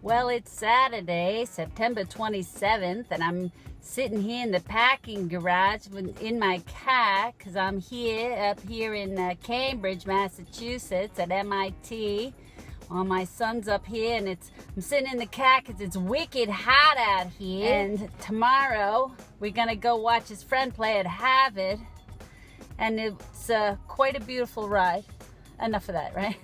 Well, it's Saturday, September 27th, and I'm sitting here in the parking garage in my car because I'm up here in Cambridge, Massachusetts at MIT. Well, my son's up here, and I'm sitting in the car because it's wicked hot out here. And tomorrow we're gonna go watch his friend play at Harvard, and it's quite a beautiful ride. Enough of that, right?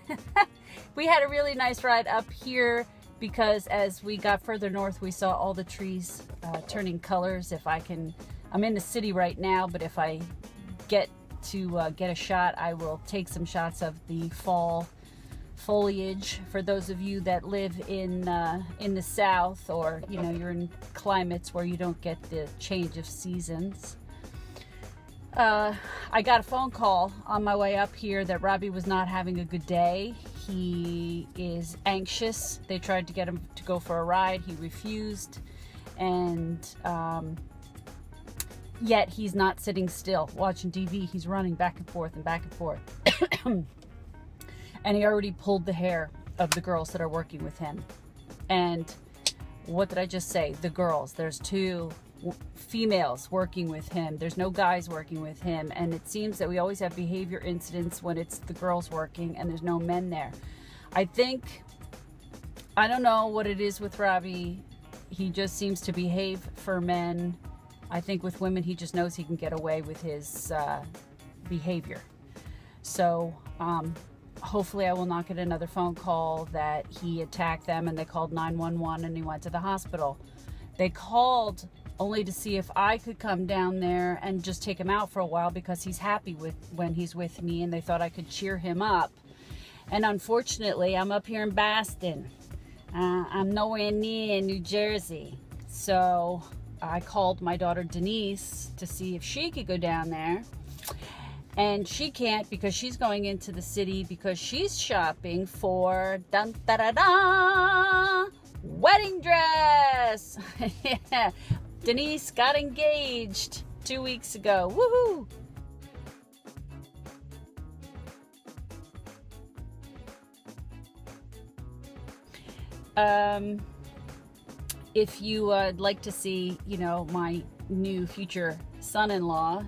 We had a really nice ride up here because as we got further north, we saw all the trees turning colors. I'm in the city right now, but if I get to get a shot, I will take some shots of the fall foliage for those of you that live in the south, or you're in climates where you don't get the change of seasons. I got a phone call on my way up here that Robbie was not having a good day. He is anxious. They tried to get him to go for a ride. He refused, and yet he's not sitting still watching TV. He's running back and forth and back and forth. And he already pulled the hair of the girls that are working with him. And what did I just say? The girls. There's 2 females working with him. There's no guys working with him. And it seems that we always have behavior incidents when it's the girls working and there's no men there. I don't know what it is with Robbie. He just seems to behave for men. I think with women, he just knows he can get away with his behavior. So, hopefully I will not get another phone call that he attacked them and they called 911 and he went to the hospital. They called only to see if I could come down there and just take him out for a while because he's happy when he's with me, and they thought I could cheer him up. And unfortunately, I'm up here in Boston. I'm nowhere near New Jersey. So I called my daughter Denise to see if she could go down there. And she can't because she's going into the city because she's shopping for dun, da, da, da, wedding dress. Yeah. Denise got engaged 2 weeks ago. Woohoo! If you would like to see, my new future son-in-law,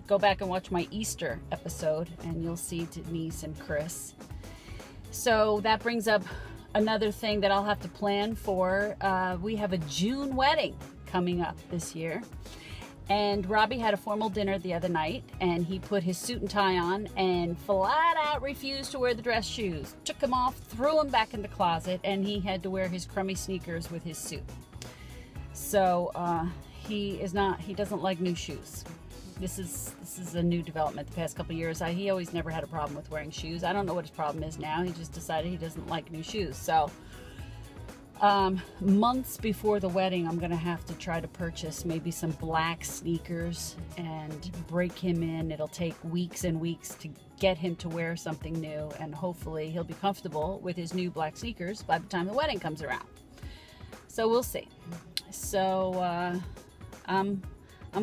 go back and watch my Easter episode and you'll see Denise and Chris. So that brings up another thing that I'll have to plan for. We have a June wedding coming up this year, and Robbie had a formal dinner the other night, and he put his suit and tie on and flat out refused to wear the dress shoes. Took them off, threw them back in the closet, and he had to wear his crummy sneakers with his suit. So he doesn't like new shoes. This is a new development the past couple of years. He always never had a problem with wearing shoes. I don't know what his problem is now. He just decided he doesn't like new shoes. So months before the wedding, I'm gonna have to try to purchase maybe some black sneakers and break him in. It'll take weeks and weeks to get him to wear something new, and hopefully he'll be comfortable with his new black sneakers by the time the wedding comes around. So we'll see. So I'm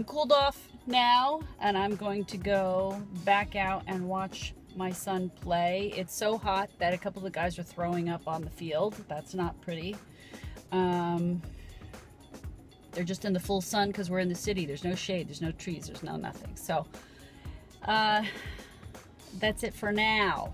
cooled off now, and I'm going to go back out and watch my son play. It's so hot that a couple of the guys are throwing up on the field. That's not pretty. They're just in the full sun because we're in the city. There's no shade, there's no trees, there's no nothing. So that's it for now.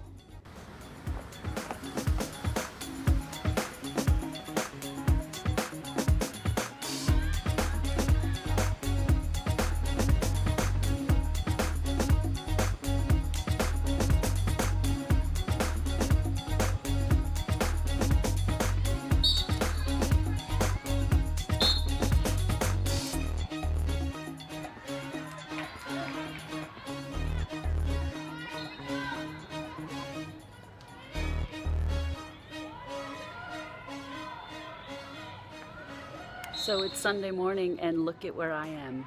So it's Sunday morning and look at where I am.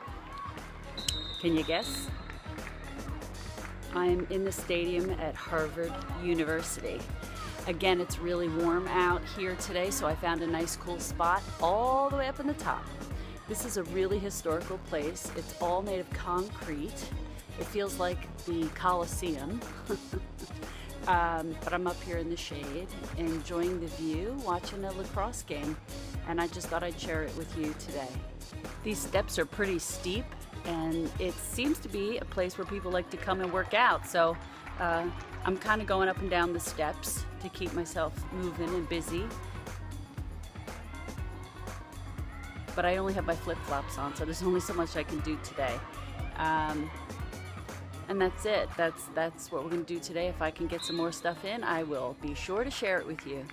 Can you guess? I'm in the stadium at Harvard University. Again, it's really warm out here today, so I found a nice cool spot all the way up in the top. This is a really historical place. It's all made of concrete, It feels like the Coliseum, but I'm up here in the shade, enjoying the view, watching a lacrosse game, and I just thought I'd share it with you today. These steps are pretty steep, and it seems to be a place where people like to come and work out, so I'm kind of going up and down the steps to keep myself moving and busy. But I only have my flip-flops on, so there's only so much I can do today. And that's it. That's what we're going to do today. If I can get some more stuff in, I will be sure to share it with you.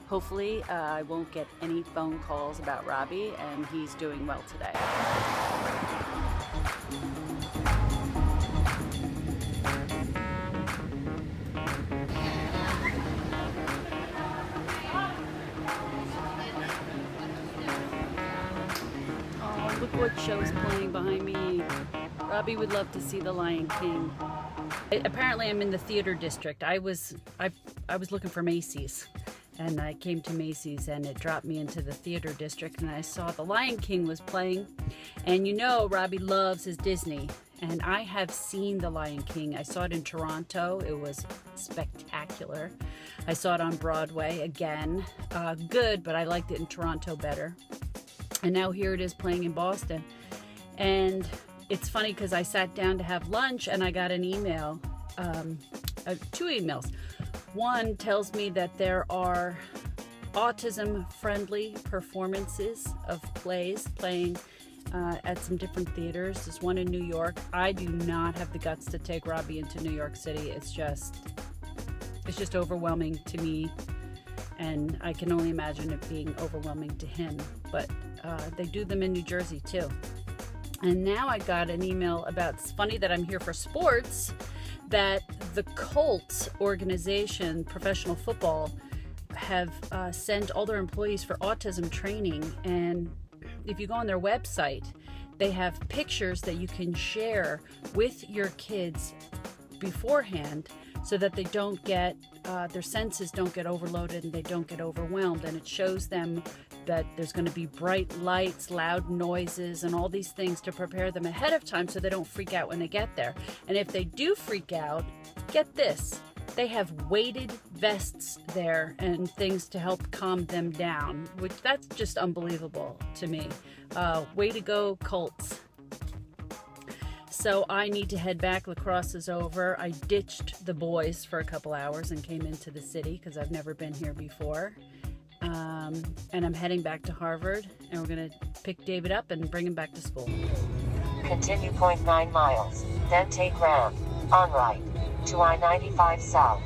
Hopefully, I won't get any phone calls about Robbie, and he's doing well today. Oh, look what show's playing behind me. Robbie would love to see The Lion King. Apparently I'm in the theater district. I was looking for Macy's, and I came to Macy's and it dropped me into the theater district, and I saw The Lion King was playing. And you know Robbie loves his Disney, and I have seen The Lion King. I saw it in Toronto. It was spectacular. I saw it on Broadway again. Good, but I liked it in Toronto better. And now here it is playing in Boston. And it's funny because I sat down to have lunch and I got an email, two emails. One tells me that there are autism-friendly performances of plays playing at some different theaters. There's one in New York. I do not have the guts to take Robbie into New York City. It's just overwhelming to me, and I can only imagine it being overwhelming to him. But they do them in New Jersey too. And now I got an email about, it's funny that I'm here for sports, that the Colts organization, professional football, have sent all their employees for autism training. And if you go on their website, they have pictures that you can share with your kids beforehand so that they don't get, their senses don't get overloaded and they don't get overwhelmed. And it shows them that there's going to be bright lights, loud noises, and all these things to prepare them ahead of time so they don't freak out when they get there. And if they do freak out, get this, they have weighted vests there and things to help calm them down, which that's just unbelievable to me. Way to go, Colts. So I need to head back. Lacrosse is over. I ditched the boys for a couple hours and came into the city because I've never been here before. And I'm heading back to Harvard, and we're going to pick David up and bring him back to school. Continue 0.9 miles, then take round, on right, to I-95 South.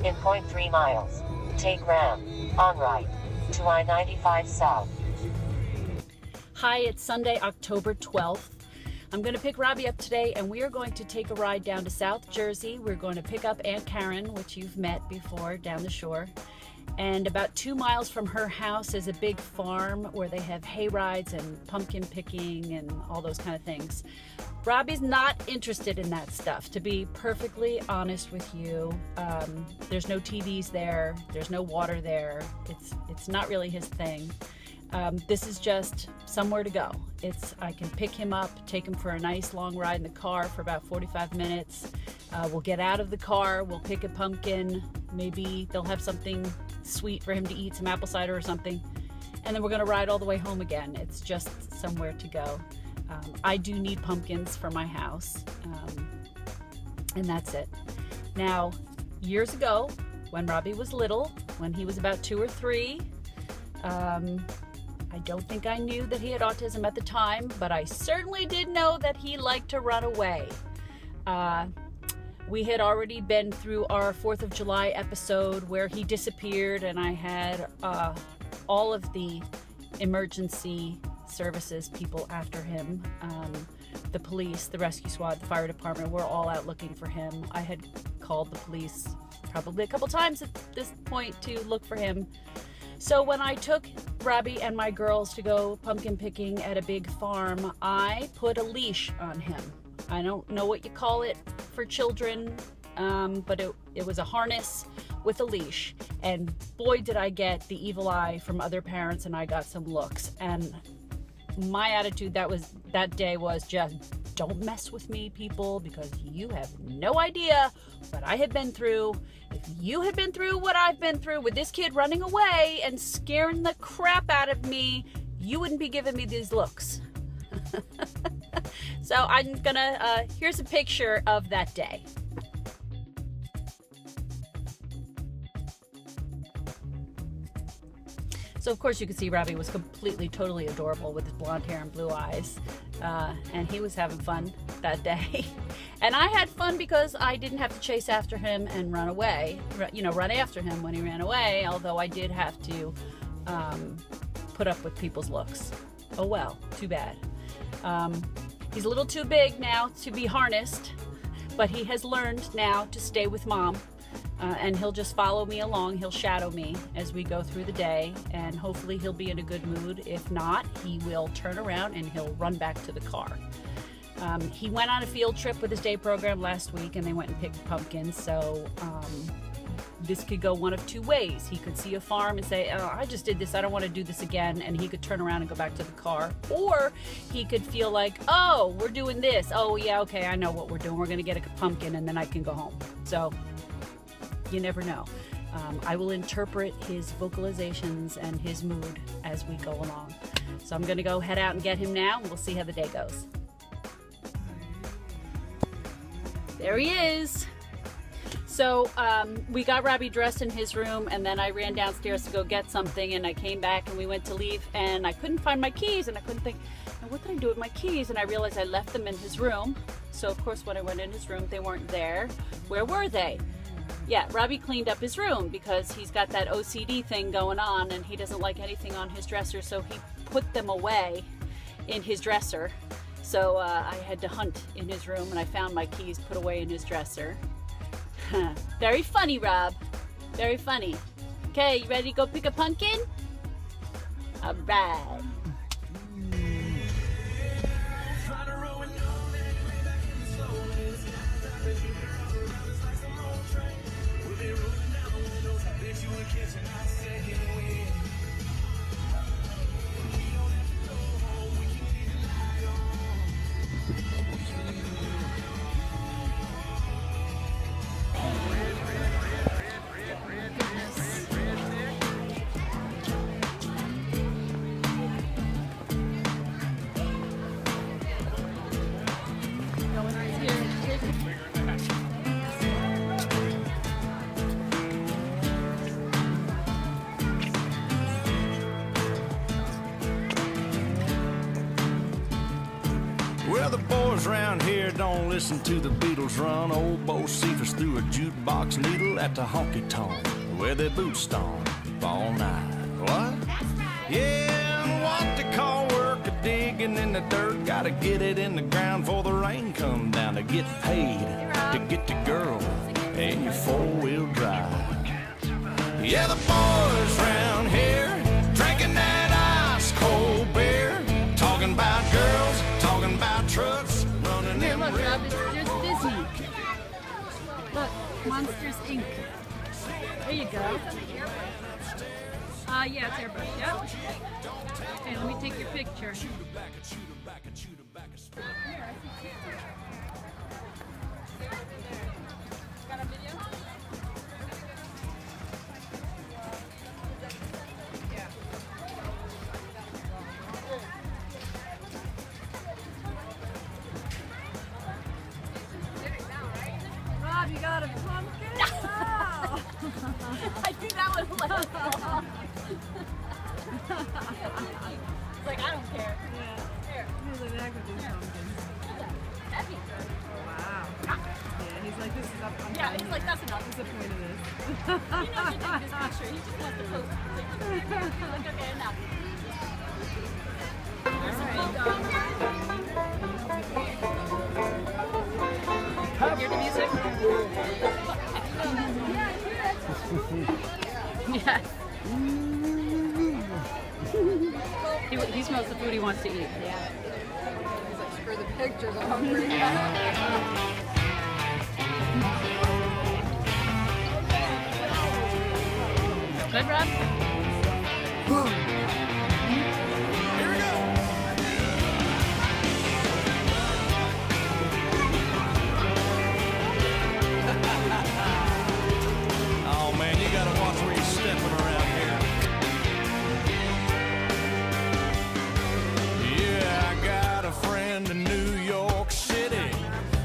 In 0.3 miles, take round, on right, to I-95 South. Hi, it's Sunday, October 12th. I'm going to pick Robbie up today, and we are going to take a ride down to South Jersey. We're going to pick up Aunt Karen, which you've met before, down the shore. And about 2 miles from her house is a big farm where they have hayrides and pumpkin picking and all those kind of things. Robbie's not interested in that stuff, to be perfectly honest with you. There's no TVs there. There's no water there. It's not really his thing. This is just somewhere to go. I can pick him up, take him for a nice long ride in the car for about 45 minutes. We'll get out of the car, we'll pick a pumpkin, maybe they'll have something sweet for him to eat, some apple cider or something, and then we're gonna ride all the way home again. It's just somewhere to go. I do need pumpkins for my house, and that's it. Now, years ago, when Robbie was little, when he was about 2 or 3, I don't think I knew that he had autism at the time, but I certainly did know that he liked to run away. We had already been through our 4th of July episode where he disappeared, and I had all of the emergency services people after him. The police, the rescue squad, the fire department, were all out looking for him. I had called the police probably a couple times at this point to look for him. So when I took Robbie and my girls to go pumpkin picking at a big farm, I put a leash on him. I don't know what you call it for children, but it was a harness with a leash. And boy, did I get the evil eye from other parents, and I got some looks. And my attitude that day was just, don't mess with me, people, because you have no idea what I have been through. If you had been through what I've been through with this kid running away and scaring the crap out of me, you wouldn't be giving me these looks. So I'm gonna, here's a picture of that day. So of course you could see Robbie was completely, totally adorable with his blonde hair and blue eyes. And he was having fun that day. And I had fun because I didn't have to chase after him and run away, you know, run after him when he ran away, although I did have to put up with people's looks. Oh well, too bad. He's a little too big now to be harnessed, but he has learned now to stay with mom. And he'll just follow me along. He'll shadow me as we go through the day, and hopefully he'll be in a good mood. If not, he will turn around and he'll run back to the car. He went on a field trip with his day program last week, and they went and picked pumpkins. So this could go one of two ways. He could see a farm and say, oh, I just did this, I don't want to do this again, and he could turn around and go back to the car. Or he could feel like, oh, we're doing this. Oh yeah, okay, I know what we're doing. We're gonna get a pumpkin and then I can go home. So you never know. I will interpret his vocalizations and his mood as we go along. So I'm gonna go head out and get him now, and we'll see how the day goes. There he is. So we got Robbie dressed in his room, and then I ran downstairs to go get something, and I came back and we went to leave, and I couldn't find my keys, and I couldn't think, what did I do with my keys? And I realized I left them in his room. So of course when I went in his room, they weren't there. Where were they? Yeah, Robbie cleaned up his room because he's got that OCD thing going on, and he doesn't like anything on his dresser, so he put them away in his dresser. So I had to hunt in his room, and I found my keys put away in his dresser. Very funny, Rob. Very funny. Okay, you ready to go pick a pumpkin? All right. Well, the boys round here don't listen to the Beatles run. Old Bo Cephas threw a jukebox needle at the honky-tonk where their boots stomp all night. What? Yeah, and what they call work a digging in the dirt. Gotta get it in the ground before the rain come down to get paid, to get the girl and your four-wheel drive. Yeah, the boys round here drinking that ice-cold beer, talking about girls, talking about trucks, running Here, them look, red. Rob, there's Disney. Look, Monsters, Inc. There you go. Yeah, it's airbrush, yep. Okay, let me take your picture. Got a video? Rob, you got a pumpkin? Oh. I think that was last. It's like, I don't care. Yeah. Here. He's like, that could do pumpkins. Heavy. Wow. Yeah, he's like, this is up. I'm Yeah, he's like, that's enough. What's the point of this? He knows you're taking this picture. He just wants to post it. He's like, okay, enough. There's some food. Hear the music? Yeah. He smells the food he wants to eat. Yeah. He's like, screw the pictures, I'm hungry. Good, Rob? Here we go. Oh man, you gotta watch where you're stepping around here. Yeah, I got a friend in New York City.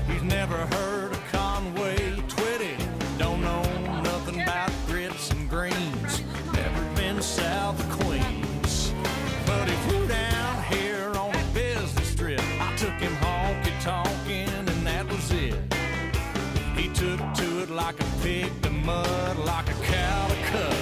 He's never heard of Conway Twitty. Don't know nothing about grits and greens. Never been south of Queens. But he flew down here on a business trip. I took him honky-tonkin' and that was it. He took to it like a pig to mud, like a cow to cud.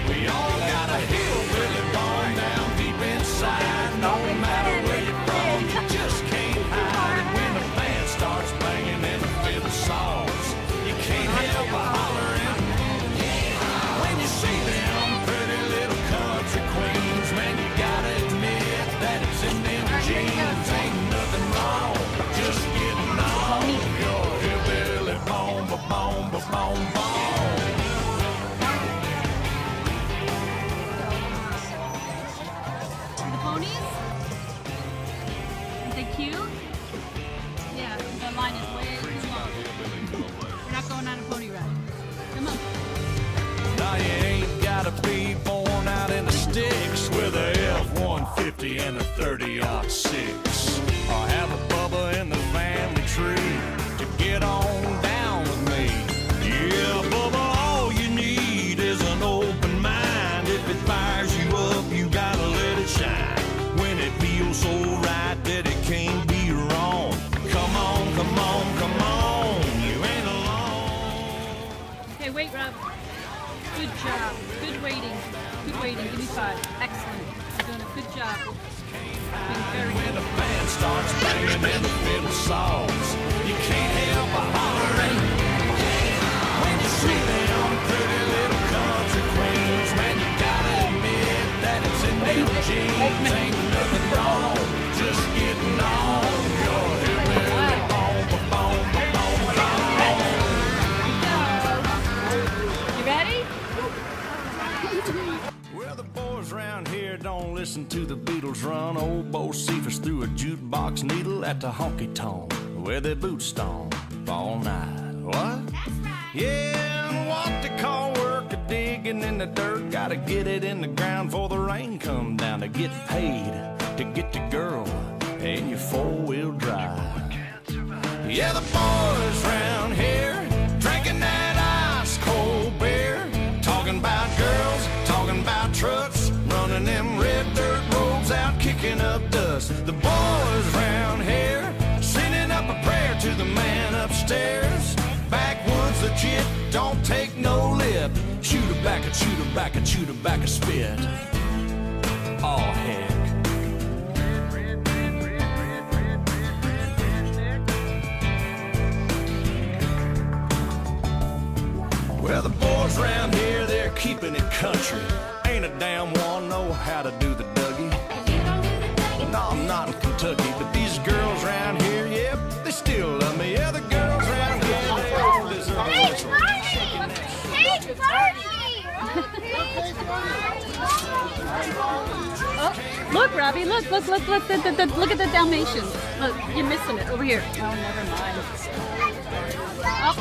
We all got a hillbilly bone down deep inside. No matter where you're from, you just can't hide it. When the band starts banging and the fiddle saws, you can't help but hollering. When you see them pretty little country queens, man, you gotta admit that it's in them jeans. Ain't nothing wrong, just getting on your hillbilly bone, bone, bone, bone. The ponies? Are they cute? Yeah, the line is way too long. We're not going on a pony ride. Come on. Now you ain't gotta be born out in the sticks with a F-150 and a 30-06. Or have a Bubba in the family tree to get on down with me. Yeah, Bubba, all you need is an open mind. If it fires you up, you gotta let it shine. When it feels so right that it can't be wrong. Come on, come on, come on, you ain't alone. Okay, wait, Rob. Good job. Good waiting. Good waiting. Give me 5. Excellent. You're doing a good job. Being very When good. the band starts banging and the fiddle saws, you can't help but hollering. When you see them pretty little country queens, man, you gotta admit that it's in them jeans. Ain't nothing wrong, just getting on your hillbilly bone, bone, bone, bone. You ready? Well, the boys around here don't listen to the Beatles run. Old Bo Cephas threw a jukebox needle at the honky-tonk where they boot stomp all night. What? Yeah, and what they call work a digging in the dirt. Gotta get it in the ground before the rain come down to get paid, to get the girl in your four-wheel drive. Yeah, the boys round here drinking that ice cold beer, talking about girls, talking about trucks, running them red dirt roads out, kicking up dust. The boys round here sending up a prayer to the man upstairs. Backwoods legit, don't take no lip. Shoot her back, and shoot her back, and shoot her back a spit. Oh heck. Well, the boys around here, they're keeping it country. Ain't a damn one know how to do the Dougie. No, I'm not in Kentucky, but these girls around here, yep, they still love me. Yeah, the girls around here, they all deserve it. Oh, look, Robbie, look at the Dalmatians. Look, you're missing it. Over here. Oh, never mind. Oh,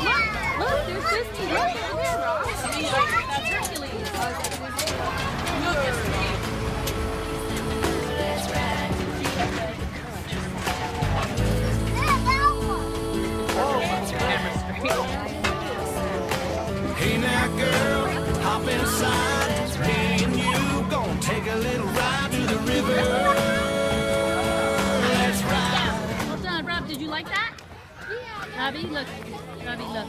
look, there's Disney. Look, over there, Rob. That's Hercules. Look, it's Hey now, girl, hop inside. Me and you gonna take a little ride to the river. Let's ride. Well done, Rob. Did you like that? Robbie, look. Robbie, look.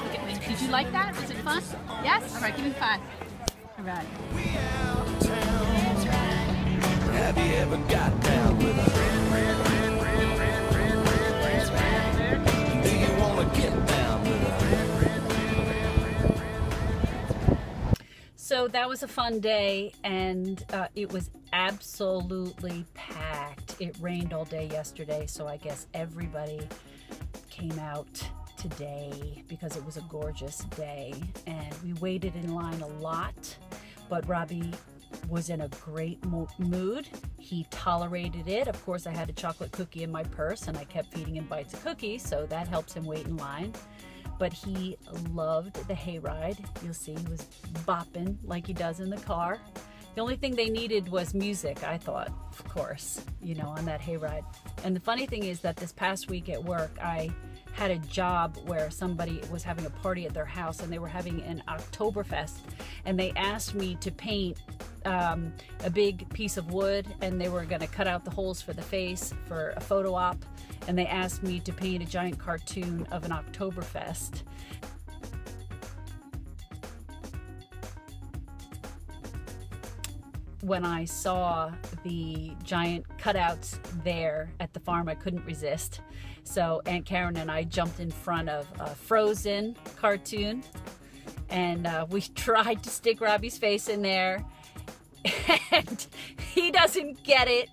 Look at me. Did you like that? Was it fun? Yes? All right, give me 5. All right. We out of town. Have you ever got down with a do you wanna get down with a So that was a fun day, and it was absolutely packed. It rained all day yesterday, so I guess everybody came out today because it was a gorgeous day, and we waited in line a lot, but Robbie was in a great mood. He tolerated it. Of course, I had a chocolate cookie in my purse and I kept feeding him bites of cookies, so that helps him wait in line. But he loved the hayride. You'll see he was bopping like he does in the car. The only thing they needed was music, I thought, of course, you know, on that hayride. And the funny thing is that this past week at work, I had a job where somebody was having a party at their house and they were having an Oktoberfest, and they asked me to paint a big piece of wood, and they were going to cut out the holes for the face for a photo op, and they asked me to paint a giant cartoon of an Oktoberfest. When I saw the giant cutouts there at the farm, I couldn't resist. So Aunt Karen and I jumped in front of a Frozen cartoon, and we tried to stick Robbie's face in there, and he doesn't get it.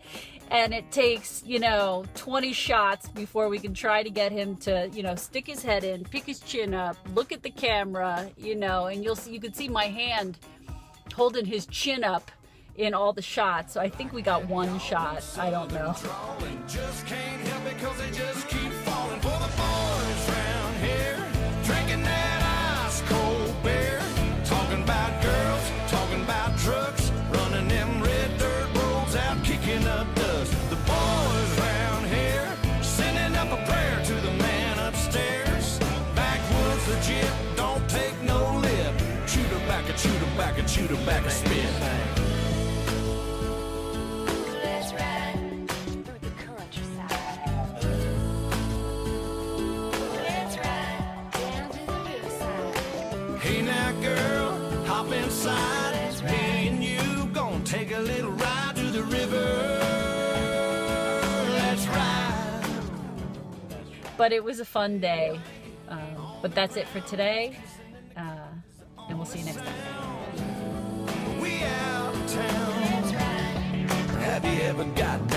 And it takes, you know, 20 shots before we can try to get him to, you know, stick his head in, pick his chin up, look at the camera, you know, and you can see my hand holding his chin up in all the shots. So I think we got one shot. I don't know. Just can't help it 'cause they just keep falling for the boys round here, drinking that ice cold beer, talking about girls, talking about trucks, running them red dirt roads out, kicking up dust. The boys round here sending up a prayer to the man upstairs. Backwoods legit, don't take no lip. Chew tobacco, chew tobacco, chew tobacco, spit. Hey now girl, hop inside, me and you gonna take a little ride to the river. Let's ride. But it was a fun day. But that's it for today, and we'll see you next time. We out of town. Have you ever got